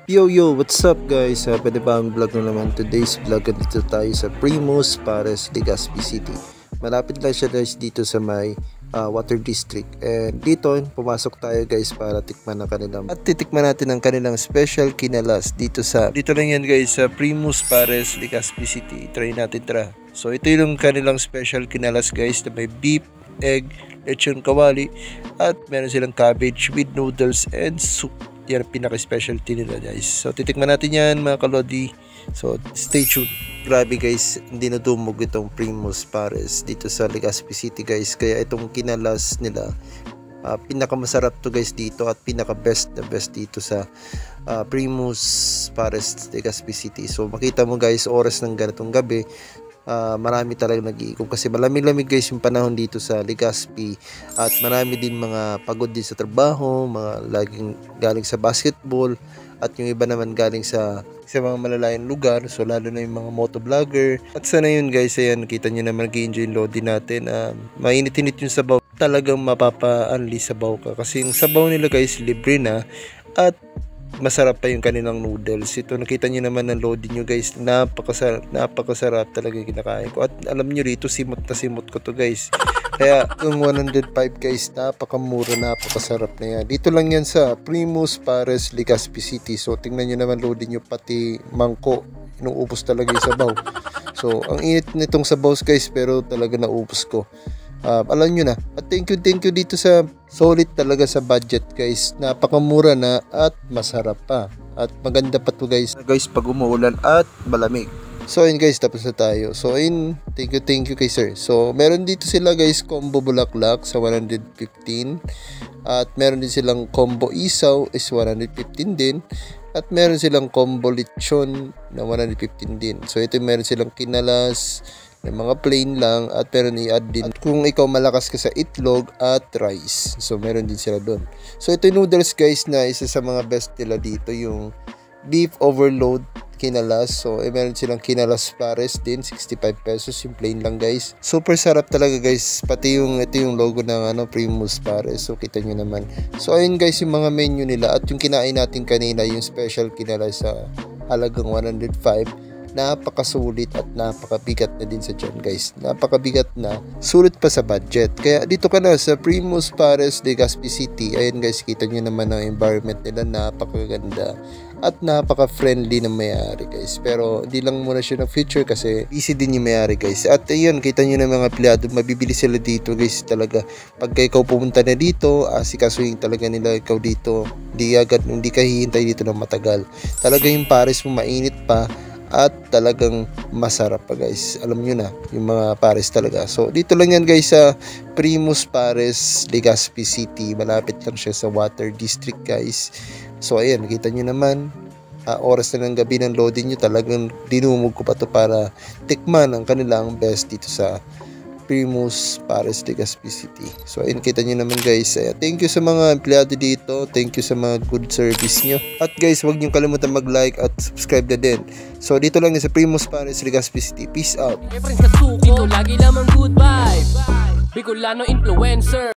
Yo, what's up guys? Pwede ba ang vlog na naman? Today's vlog, dito tayo sa Primus Pares, Legazpi City. Malapit lang siya guys dito sa may Water District. And dito, pumasok tayo guys para tikman ang kanilang at titikman natin ang kanilang special kinalas dito lang yan guys sa Primus Pares, Legazpi City. Try natin tara. So ito yung kanilang special kinalas guys na may beef, egg, lechon kawali at meron silang cabbage with noodles and soup. Yan ang pinaka-specialty nila guys. So titikman natin yan mga kalodi. So stay tuned. Grabe guys, hindi na dumog itong Primus Pares dito sa Legazpi City guys. Kaya itong kinalas nila pinakamasarap to guys dito at pinaka-best na best dito sa Primus Pares, Legazpi City. So makita mo guys, oras ng ganitong gabi, marami talagang nag-iikot kasi malamig-lamig guys yung panahon dito sa Legazpi at marami din mga pagod din sa trabaho, mga laging galing sa basketball at yung iba naman galing sa mga malalayang lugar, so lalo na yung mga motovlogger. At sana yun guys, ayan, kita nyo naman nag-enjoy yung loading natin. Mainit-init yung sabaw, talagang mapapa-unli sabaw ka kasi yung sabaw nila guys libre na at masarap pa yung kanilang noodles. Ito nakita nyo naman ng loading nyo guys, napakasarap talaga yung kinakain ko. At alam nyo rito, simot na simot ko to guys. Kaya yung 105 guys, napakamura, napakasarap na yan. Dito lang yan sa Primus Pares, Legazpi City. So tingnan nyo naman loading nyo, pati mangko, inuubos talaga yung sabaw. So ang init nitong sabaw guys, pero talaga naubos ko. Alam nyo na. At thank you dito sa solid talaga sa budget guys. Napakamura na at masarap pa. At maganda pa to guys pag umuulan at malamig. So ayun guys, tapos na tayo. So ayun, thank you kay sir. So meron dito sila guys combo bulaklak sa 115. At meron din silang combo isaw is 115 din. At meron silang combo lechon na 115 din. So ito meron silang kinalas na mga plain lang at meron i-add din. At kung ikaw malakas ka sa itlog at rice, so meron din sila doon. So ito yung noodles guys na isa sa mga best nila dito, yung beef overload kinalas. So meron silang kinalas pares din, 65 pesos yung plain lang guys. Super sarap talaga guys, pati ito yung logo ng Primus Pares. So kita nyo naman. So ayun guys yung mga menu nila at yung kinain natin kanina, yung special kinalas sa halagang 105. Napakasulit at napakabigat na din sa tiyan guys. Napakabigat na, sulit pa sa budget. Kaya dito ka na sa Primus Pares, Legazpi City. Ayan guys, kita nyo naman ang environment nila, napakaganda at napaka-friendly na may-ari guys. Pero di lang muna siya ng future kasi busy din yung may-ari guys. At ayun, kita nyo na mga empleyado, mabibili sila dito guys talaga. Pagka ikaw pumunta na dito, asikasuhin talaga nila ikaw dito. Hindi ka hihintay dito ng matagal. Talaga yung pares mo mainit pa at talagang masarap pa guys. Alam nyo na yung mga pares talaga. So dito lang yan guys sa Primus Pares, Legazpi City. Malapit lang siya sa Water District guys. So ayan, nakita nyo naman, oras na ng gabi ng loading nyo, talagang dinumog ko pa to para tikman ang kanilang best dito sa Primus Pares, Legazpi City. So ayun, kita nyo naman guys. Thank you sa mga empleyado dito. Thank you sa mga good service nyo. At guys, huwag nyo kalimutan mag-like at subscribe na din. So dito lang sa Primus Pares, Legazpi City. Peace out. Lagi lamang good vibe. Bicolano influencer.